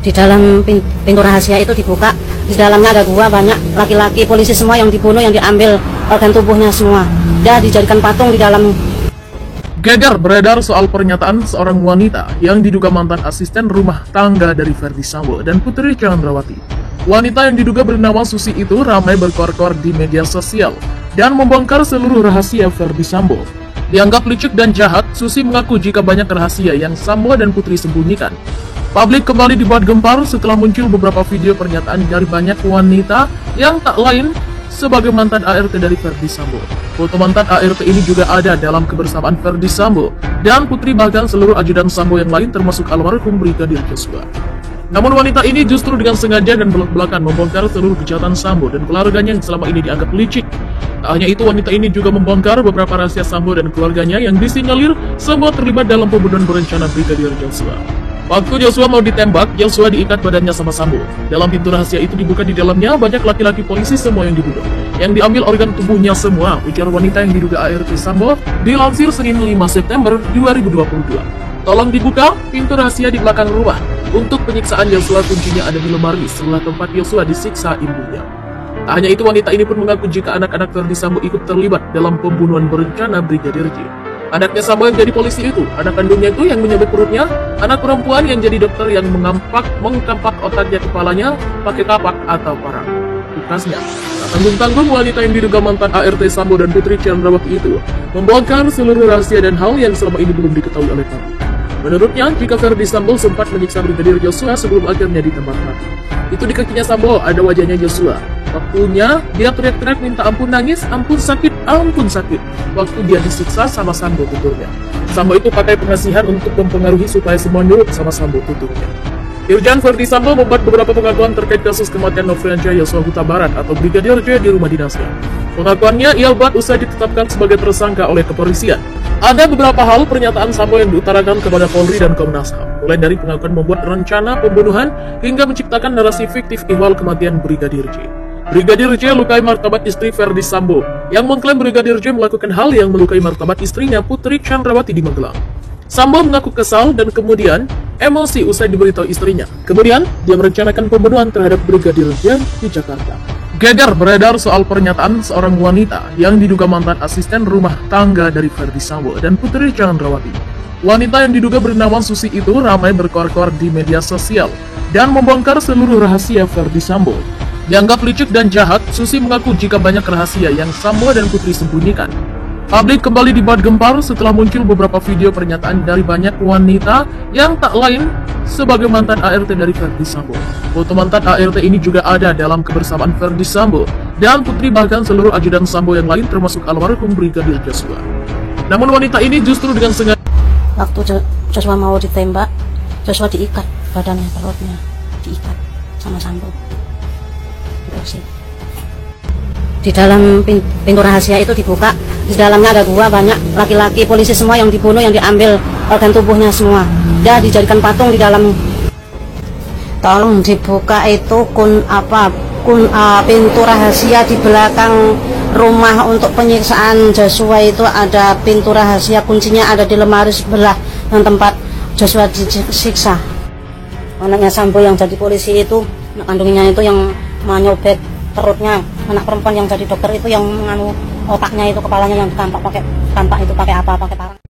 Di dalam pintu rahasia itu dibuka, di dalamnya ada gua, banyak laki-laki polisi semua yang dibunuh, yang diambil organ tubuhnya semua, dan dijadikan patung di dalam. Geger beredar soal pernyataan seorang wanita yang diduga mantan asisten rumah tangga dari Ferdy Sambo dan Putri Chandrawati. Wanita yang diduga bernama Susi itu ramai berkor-kor di media sosial dan membongkar seluruh rahasia Ferdy Sambo. Dianggap licik dan jahat, Susi mengaku jika banyak rahasia yang Sambo dan Putri sembunyikan. Publik kembali dibuat gempar setelah muncul beberapa video pernyataan dari banyak wanita yang tak lain sebagai mantan ART dari Ferdy Sambo. Foto mantan ART ini juga ada dalam kebersamaan Ferdy Sambo dan Putri, bahkan seluruh ajudan Sambo yang lain termasuk almarhum Brigadir Joshua. Namun wanita ini justru dengan sengaja dan belak-belakan membongkar seluruh kejahatan Sambo dan keluarganya yang selama ini dianggap licik. Tak hanya itu, wanita ini juga membongkar beberapa rahasia Sambo dan keluarganya yang disinyalir semua terlibat dalam pembunuhan berencana Brigadir Joshua. Waktu Joshua mau ditembak, Joshua diikat badannya sama Sambo. Dalam pintu rahasia itu dibuka, di dalamnya banyak laki-laki polisi semua yang dibunuh, yang diambil organ tubuhnya semua, ujar wanita yang diduga ART Sambo dilansir Senin 5 September 2022. Tolong dibuka pintu rahasia di belakang rumah. Untuk penyiksaan Joshua, kuncinya ada di lemari setelah tempat Joshua disiksa ibunya. Tak hanya itu, wanita ini pun mengaku jika anak-anak Ferdy Sambo ikut terlibat dalam pembunuhan berencana Brigadir J. Anaknya Sambo yang jadi polisi itu, anak kandungnya itu yang menyabet perutnya, anak perempuan yang jadi dokter yang mengkampak otaknya, kepalanya pakai kapak atau parang. Tukasnya, tak tanggung-tanggung wanita yang diduga mantan ART Sambo dan Putri Chandrawati itu membongkar seluruh rahasia dan hal yang selama ini belum diketahui oleh publik. Menurutnya, jika Ferdy Sambo sempat menyiksa Brigadir Joshua sebelum akhirnya ditembak mati. Itu di kakinya Sambo ada wajahnya Joshua. Waktunya dia teriak-teriak minta ampun, nangis, ampun sakit, ampun sakit. Waktu dia disiksa sama Sambo, tuturnya. Sambo itu pakai pengasihan untuk mempengaruhi supaya semua nurut sama Sambo, tuturnya. Irjen Ferdy Sambo membuat beberapa pengakuan terkait kasus kematian Nofriansah Yosua Huta Barat atau Brigadir J di rumah dinasnya. Pengakuannya ia buat usai ditetapkan sebagai tersangka oleh kepolisian. Ada beberapa hal pernyataan Sambo yang diutarakan kepada Polri dan Komnas HAM, mulai dari pengakuan membuat rencana pembunuhan hingga menciptakan narasi fiktif ihwal kematian Brigadir J. Brigadir J lukai martabat istri Ferdy Sambo, yang mengklaim Brigadir J melakukan hal yang melukai martabat istrinya Putri Chandrawati di Magelang. Sambo mengaku kesal dan kemudian emosi usai diberitahu istrinya. Kemudian dia merencanakan pembunuhan terhadap Brigadir J di Jakarta. Geger beredar soal pernyataan seorang wanita yang diduga mantan asisten rumah tangga dari Ferdy Sambo dan Putri Chandrawati. Wanita yang diduga bernama Susi itu ramai berkor-kor di media sosial dan membongkar seluruh rahasia Ferdy Sambo. Dianggap licik dan jahat, Susi mengaku jika banyak rahasia yang Sambo dan Putri sembunyikan. Publik kembali dibuat gempar setelah muncul beberapa video pernyataan dari banyak wanita yang tak lain sebagai mantan ART dari Ferdy Sambo. Foto mantan ART ini juga ada dalam kebersamaan Ferdy Sambo dan Putri, bahkan seluruh ajudan Sambo yang lain termasuk almarhum Brigadir Joshua. Namun wanita ini justru dengan sengaja. Waktu Joshua mau ditembak, Joshua diikat badannya, perutnya diikat sama Sambo. Di dalam pintu rahasia itu dibuka, di dalamnya ada gua, banyak laki-laki polisi semua yang dibunuh, yang diambil organ tubuhnya semua, dan dijadikan patung di dalam. Tolong dibuka itu pintu rahasia di belakang rumah. Untuk penyiksaan Joshua itu ada pintu rahasia, kuncinya ada di lemari sebelah yang tempat Joshua disiksa. Anaknya Sambo yang jadi polisi itu, anak kandungnya itu yang menyobek perutnya, anak perempuan yang jadi dokter itu yang menganu otaknya itu, kepalanya yang dikampak pakai itu pakai apa, pakai parang.